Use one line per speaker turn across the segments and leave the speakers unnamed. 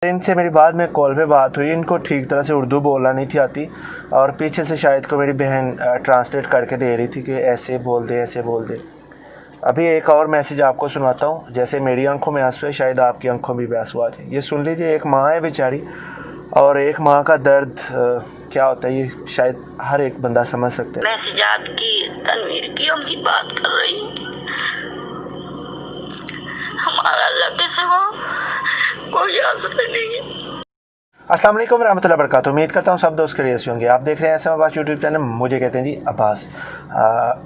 इनसे मेरी बाद में कॉल पे बात हुई। इनको ठीक तरह से उर्दू बोलना नहीं थी आती और पीछे से शायद को मेरी बहन ट्रांसलेट करके दे रही थी कि ऐसे बोल दे ऐसे बोल दे। अभी एक और मैसेज आपको सुनाता हूँ। जैसे मेरी आंखों में आंसू है, शायद आपकी आंखों में भी आंसू आ जाए। ये सुन लीजिए। एक माँ है बेचारी, और एक माँ का दर्द क्या होता है ये शायद हर एक बंदा समझ सकता है।
मैं सिजाद की तनवीर की उनकी बात कर रही हूँ। हमारा अल्लाह के सिवा कोई आसरा नहीं है।
अस्सलाम वालेकुम रहमतुल्लाहि व बरकातुहू। उम्मीद करता हूँ सब दोस्त खैरियत से होंगे। आप देख रहे हैं ऐसा अब्बास यूट्यूब चैनल। मुझे कहते हैं जी अब्बास।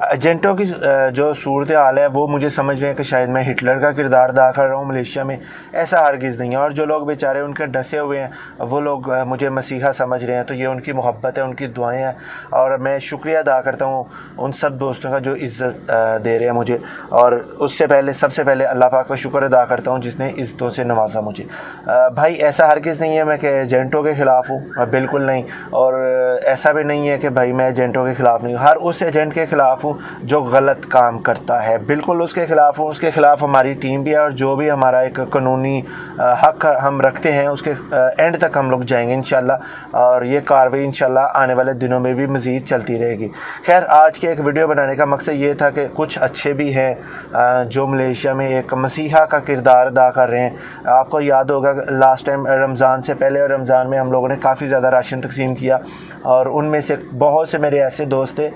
एजेंटों की जो सूरत हाल है वो मुझे समझ रहे हैं कि शायद मैं हिटलर का किरदार अदा कर रहा हूँ मलेशिया में। ऐसा हरगिज़ नहीं है। और जो लोग बेचारे उनके डसे हुए हैं वो लोग मुझे मसीहा समझ रहे हैं, तो ये उनकी मोहब्बत है, उनकी दुआएँ हैं। और मैं शुक्रिया अदा करता हूँ उन सब दोस्तों का जो इज़्ज़त दे रहे हैं मुझे। और उससे पहले सबसे पहले अल्लाह पाक का शुक्र अदा करता हूँ जिसने इज़्ज़तों से नवाजा मुझे। भाई ऐसा हरगिज़ नहीं है मैं कि एजेंटों के ख़िलाफ़ हूँ, बिल्कुल नहीं। और ऐसा भी नहीं है कि भाई मैं एजेंटों के ख़िलाफ़ नहीं हूँ। हर उस एजेंट के ख़िलाफ़ हूँ जो गलत काम करता है, बिल्कुल उसके ख़िलाफ़ हूँ। उसके ख़िलाफ़ हमारी टीम भी है, और जो भी हमारा एक कानूनी हक़ हम रखते हैं उसके एंड तक हम लोग जाएंगे इंशाल्लाह। और ये कार्रवाई इंशाल्लाह आने वाले दिनों में भी मज़ीद चलती रहेगी। खैर, आज के एक वीडियो बनाने का मकसद ये था कि कुछ अच्छे भी हैं जो मलेशिया में एक मसीहा का किरदार अदा कर रहे हैं। आपको याद होगा लास्ट टाइम रमज़ान से पहले और रमज़ान में हम लोगों ने काफ़ी ज़्यादा राशन तकसीम किया, और उनमें से बहुत से मेरे ऐसे दोस्त थे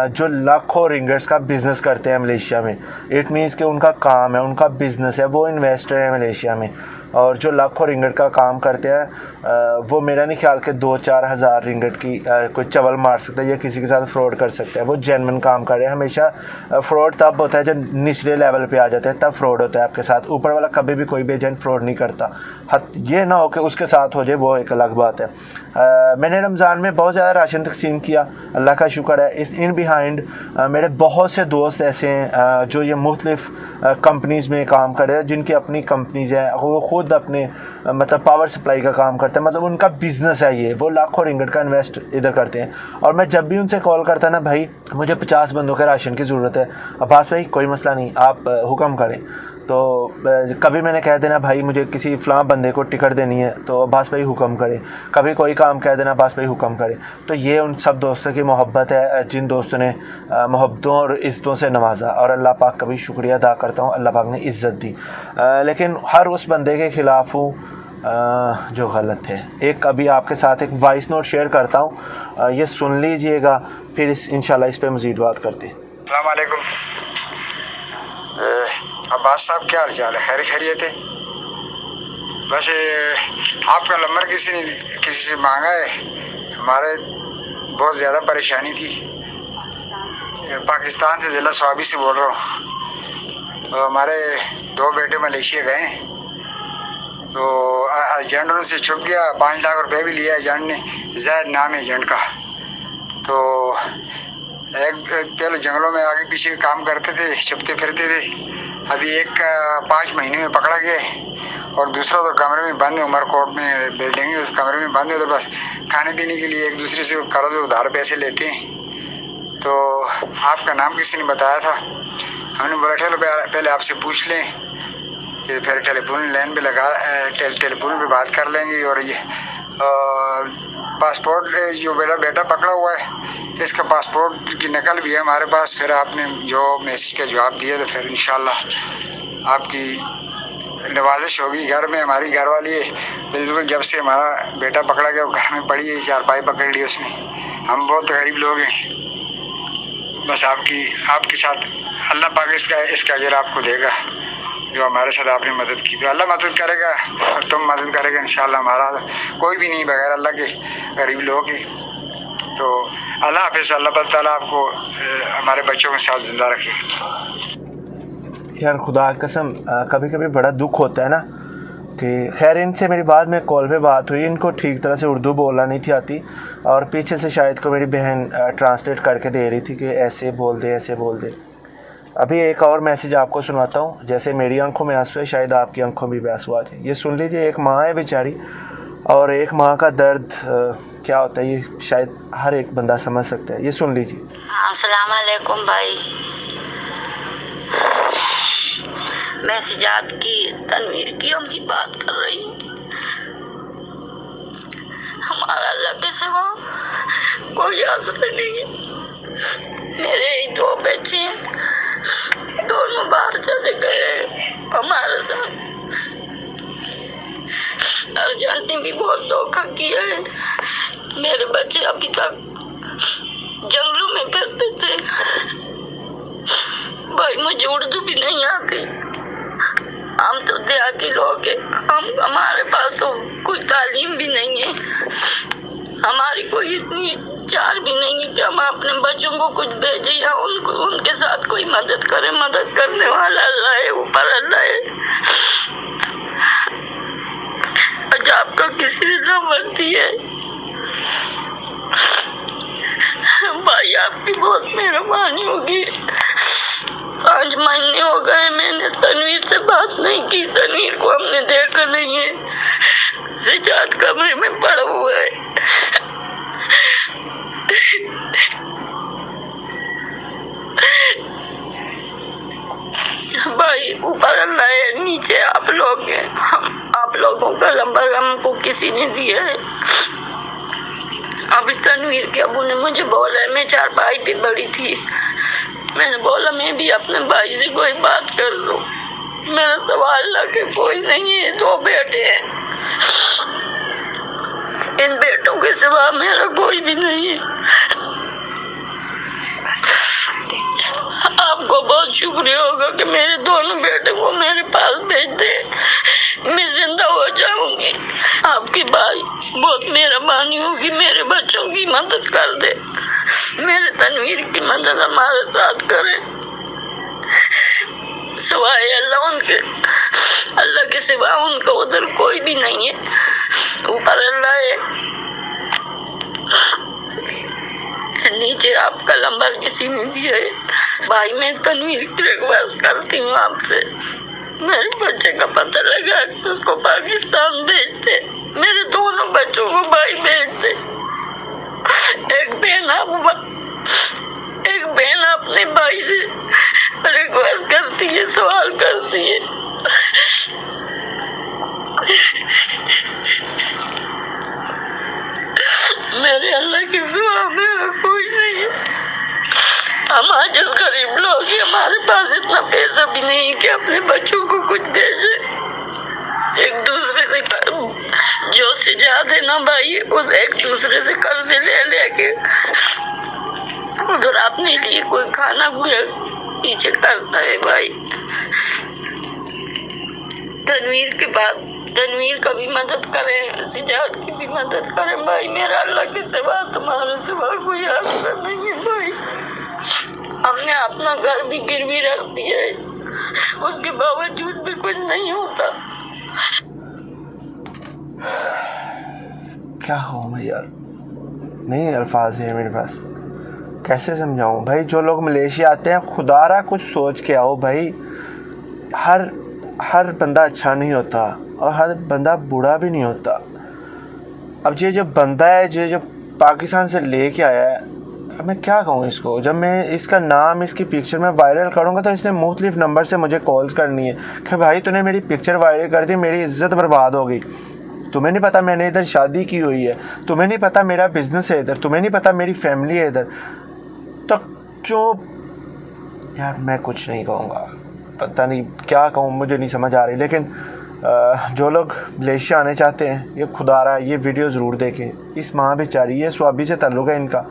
जो लाखों रिंगर्स का बिज़नेस करते हैं मलेशिया में। इट मीन्स कि उनका काम है, उनका बिज़नेस है, वो इन्वेस्टर है मलेशिया में। और जो लाखों रिंगट का काम करते हैं वो मेरा नहीं ख्याल कि 2-4 हज़ार रिंगट की कोई चवल मार सकता है या किसी के साथ फ्रॉड कर सकता है। वो जेन्युइन काम कर रहे हैं। हमेशा फ्रॉड तब होता है जब निचले लेवल पे आ जाते हैं, तब फ्रॉड होता है आपके साथ। ऊपर वाला कभी भी कोई भी एजेंट फ्रॉड नहीं करता। ये ना हो कि उसके साथ हो जाए, वो एक अलग बात है। मैंने रमज़ान में बहुत ज़्यादा राशन तकसीम किया, अल्लाह का शुक्र है। इन बिहाइंड मेरे बहुत से दोस्त ऐसे हैं जो ये मुख्तलिफ़ कंपनीज़ में काम कर रहे हैं, जिनकी अपनी कंपनीज़ हैं। वो ख़ुद अपने मतलब पावर सप्लाई का काम करते हैं, मतलब उनका बिज़नेस है ये। वो लाखों रिंगट का इन्वेस्ट इधर करते हैं। और मैं जब भी उनसे कॉल करता ना, भाई मुझे 50 बंदों के राशन की ज़रूरत है, अब्बास भाई कोई मसला नहीं, आप हुक्म करें। तो कभी मैंने कह देना भाई मुझे किसी फ़लाँ बंदे को टिकट देनी है, तो अब्बास भाई हुक्म करें। कभी कोई काम कह देना, अब्बास भाई हुक्म करें। तो ये उन सब दोस्तों की मोहब्बत है जिन दोस्तों ने मोहब्बतों और इज़्ज़तों से नवाजा। और अल्लाह पाक का भी शुक्रिया अदा करता हूँ, अल्लाह पाक ने इज़्ज़त दी। लेकिन हर उस बंदे के ख़िलाफ़ हूँ जो गलत है। एक अभी आपके साथ एक वॉइस नोट शेयर करता हूँ, ये सुन लीजिएगा, फिर इंशाल्लाह इस पर मज़ीद बात करते हैं।
अस्सलाम वालेकुम अब्बास साहब, क्या हाल चाल है? खैर खैरियत है? बस आपका नंबर किसी से मांगा है। हमारे बहुत ज़्यादा परेशानी थी। पाकिस्तान से ज़िला स्वाबी से बोल रहा हूँ। तो हमारे 2 बेटे मलेशिया गए, तो एजेंट उनसे छुप गया। 5 लाख रुपए भी लिया एजेंट ने, ज़ैद नाम है एजेंट का। तो एक पहले जंगलों में आगे पीछे काम करते थे, छुपते फिरते थे। अभी एक 5 महीने में पकड़ा गया, और दूसरा तो कमरे में बंद है, उमरकोट में बिल्डिंग है, उस कमरे में बंद है। तो बस खाने पीने के लिए एक दूसरे से कर्ज उधार पैसे लेते हैं। तो आपका नाम किसी ने बताया था। हमने बोला चलो पहले आपसे पूछ लें, फिर टेलीफोन लाइन पे लगा टेलीफोन पे बात कर लेंगे। और ये पासपोर्ट जो बेटा पकड़ा हुआ है, इसका पासपोर्ट की नकल भी है हमारे पास। फिर आपने जो मैसेज का जवाब दिया, तो फिर इंशाल्लाह आपकी नवाजिश होगी। घर में हमारी घरवाली है, बिल्कुल जब से हमारा बेटा पकड़ा गया वो घर में पड़ी है, 4 पकड़ ली उसने। हम बहुत गरीब लोग हैं। बस आपके साथ अल्लाह पाक इसका अजर आपको देगा, जो हमारे साथ आपने मदद की। तो अल्लाह मदद करेगा और तुम मदद करेगा इंशाल्लाह। हमारा कोई भी नहीं बगैर अल्लाह के, गरीब लोग हैं। तो अल्लाह हाफ़िज़। अल्लाह ताला आपको हमारे बच्चों के साथ ज़िंदा रखे।
यार खुदा की कसम कभी कभी बड़ा दुख होता है ना कि खैर, इनसे मेरी बाद में कॉल पे बात हुई। इनको ठीक तरह से उर्दू बोलना नहीं थी आती, और पीछे से शायद को मेरी बहन ट्रांसलेट करके दे रही थी कि ऐसे बोल दे ऐसे बोल दे। अभी एक और मैसेज आपको सुनाता हूँ। जैसे मेरी आंखों में आंसू है, शायद आपकी आंखों में भी आंसू आ जाए। ये सुन लीजिए। एक माँ है बेचारी, और एक माँ का दर्द क्या होता है ये शायद हर एक बंदा समझ सकता है। ये सुन लीजिए।
अस्सलाम वालेकुम भाई, मैं सिजाद की तनवीर की उनकी बात कर रही हूँ। कोई आसरा नहीं है। मेरे ही 2 बच्चे हैं, दोनों बाहर चले गए हमारे साथ। अर्जेंट ने भी बहुत धोखा किया है। मेरे बच्चे अभी तक जंगलों में फिरते थे। भाई मुझे उर्दू भी नहीं आती, हम तो देहाती लोग हैं, हमारे पास तो कोई तालीम भी नहीं है, हमारी कोई इतनी चाल भी नहीं है कि हम अपने बच्चों को कुछ भेजें या उनके साथ कोई मदद करे। मदद करने वाला अल्लाह है, ऊपर अल्लाह है। आज आपका किसी ने न बनती है भाई, आपकी बहुत मेहरबानी होगी। 5 महीने हो गए मैंने तनवीर से बात नहीं की। तनवीर को हमने देखा नहीं है, सजाद कमरे में पड़ा हुआ है। भाई ऊपर अल्लाह है, नीचे आप लोग हैं। आप लोगों का नंबर हमको किसी ने दिया है। अभी तनवीर के अबू ने मुझे बोला है, मैं 4 भाई पे बड़ी थी, मैंने बोला मैं भी अपने भाई से कोई बात कर लूं। मेरा सवाल अल्लाह के कोई नहीं है, 2 बेटे हैं, इन बेटों के सिवा मेरा कोई भी नहीं है। आपको बहुत शुक्रिया होगा कि मेरे दोनों बेटे को मेरे पास भेज दे, मैं जिंदा हो जाऊंगी। आपकी भाई बहुत मेहरबानी होगी, मेरे बच्चों की मदद कर दे, मेरे तनवीर की मदद हमारे साथ करे। सिवाय अल्लाह के सिवा उनका उधर कोई भी नहीं है, ऊपर अल्लाह है। नीचे आपका नंबर किसी ने दिया है। भाई मैं तनवीर की रिक्वेस्ट करती हूँ आपसे, मेरे बच्चे का पता लगा कि उसको पाकिस्तान भेजते, मेरे दोनों बच्चों को भाई भेजते। एक बहन अपने भाई से रिक्वेस्ट करती है, सवाल करती है। मेरे अल्लाह के सिवा मेरा कोई नहीं है। हम आज गरीब लोग हैं, हमारे पास इतना पैसा भी नहीं है कि अपने बच्चों को कुछ भेजे। एक दूसरे से जो सजाद है ना भाई, उस एक दूसरे से कर्ज लेके उधर अपने लिए कोई खाना पीछे करता है भाई। तनवीर के बाद तनवीर का भी मदद करें, सजाद की भी मदद करें भाई। मेरा अल्लाह के सिवा तुम्हारे सिवा कोई आसरा नहीं है भाई। हमने अपना घर भी गिरवी रख दिया है, उसके बावजूद भी कुछ नहीं होता।
क्या कहूँ मैं यार, नहीं अल्फाज है मेरे पास, कैसे समझाऊँ भाई। जो लोग मलेशिया आते हैं, खुदारा कुछ सोच के आओ भाई। हर बंदा अच्छा नहीं होता और हर बंदा बुरा भी नहीं होता। अब ये जो बंदा है जो पाकिस्तान से लेके आया है, अब मैं क्या कहूँ इसको। जब मैं इसका नाम, इसकी पिक्चर में वायरल करूँगा तो इसने मुख्तलिफ नंबर से मुझे कॉल्स करनी है कि भाई तूने मेरी पिक्चर वायरल कर दी, मेरी इज़्ज़त बर्बाद हो गई। तुम्हें नहीं पता मैंने इधर शादी की हुई है, तुम्हें नहीं पता मेरा बिज़नेस है इधर, तुम्हें नहीं पता मेरी फैमिली है इधर। तो चुप यार, मैं कुछ नहीं कहूँगा, पता नहीं क्या कहूँ, मुझे नहीं समझ आ रही। लेकिन जो लोग मलेशिया आने चाहते हैं, ये खुदारा ये वीडियो ज़रूर देखें। इस माँ बेचारी, ये स्वाबी से ताल्लुक़ है इनका,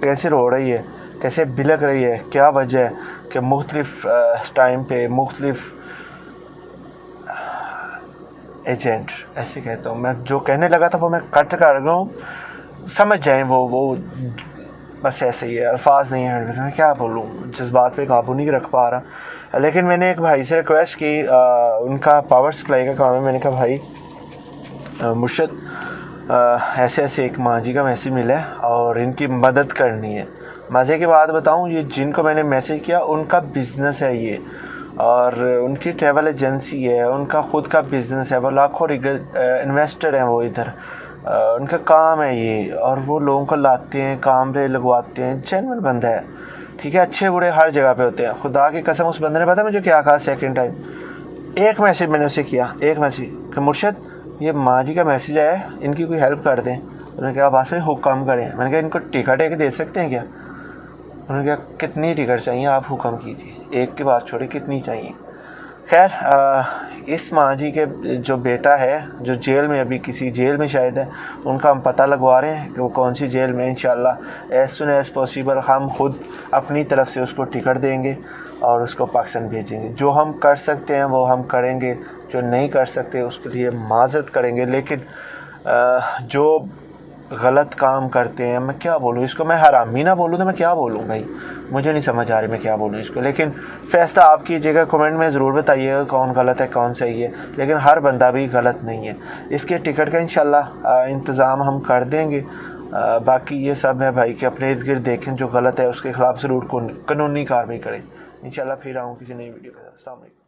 कैसे रो रही है, कैसे बिलक रही है, क्या वजह है कि मुख्तलिफ़ टाइम पे मुख्तलिफ़ एजेंट, ऐसे कहता हूँ मैं, जो कहने लगा था वो मैं कट कर रहा हूँ, समझ जाएं वो बस ऐसे ही है, अल्फाज नहीं है मेरे पास, मैं क्या बोलूँ, जज्बात पे काबू नहीं रख पा रहा। लेकिन मैंने एक भाई से रिक्वेस्ट की, उनका पावर सप्लाई का काम है। मैंने कहा भाई मुर्शद, ऐसे ऐसे एक माँ जी का मैसेज मिला है और इनकी मदद करनी है। मज़े की बात बताऊँ, ये जिनको मैंने मैसेज किया उनका बिज़नेस है ये, और उनकी ट्रैवल एजेंसी है, उनका ख़ुद का बिज़नेस है, वो लाखों इन्वेस्टर हैं वो इधर, उनका काम है ये, और वो लोगों को लाते हैं, काम पे लगवाते हैं, जेन्युइन बंदा है, ठीक है। अच्छे बुरे हर जगह पे होते हैं। खुदा की कसम, उस बंदे ने पता मुझे क्या कहा सेकंड टाइम, एक मैसेज मैंने उसे किया, एक मैसेज कि मुर्शद ये माँ जी का मैसेज आया है, इनकी कोई हेल्प कर दें। उन्होंने कहा अब्बास भाई हुक्म करें। मैंने कहा इनको टिकट एक दे सकते हैं क्या? उन्होंने कहा कितनी टिकट चाहिए आप हुक्म कीजिए, एक की बात छोड़े कितनी चाहिए। खैर इस माँ जी के जो बेटा है जो जेल में, अभी किसी जेल में शायद है, उनका हम पता लगवा रहे हैं कि वो कौन सी जेल में। इंशाल्लाह एज़ सुन एज़ पॉसिबल हम खुद अपनी तरफ से उसको टिकट देंगे और उसको पाकिस्तान भेजेंगे। जो हम कर सकते हैं वो हम करेंगे, जो नहीं कर सकते उसके लिए माज़रत करेंगे। लेकिन जो गलत काम करते हैं, मैं क्या बोलूँ इसको, मैं हरामी ना बोलूँ तो मैं क्या बोलूँ भाई, मुझे नहीं समझ आ रही मैं क्या बोलूँ इसको। लेकिन फ़ैसला आप कीजिएगा, कमेंट में ज़रूर बताइएगा कौन गलत है कौन सही है। लेकिन हर बंदा भी गलत नहीं है। इसके टिकट का इंशाल्लाह इंतज़ाम हम कर देंगे। बाकी ये सब है भाई कि अपने इर्द गिर्द देखें, जो गलत है उसके ख़िलाफ़ ज़रूर कानूनी कार्रवाई करें। इंशाल्लाह फिर आऊँ किसी नई वीडियो के साथ। अस्सलाम वालेकुम।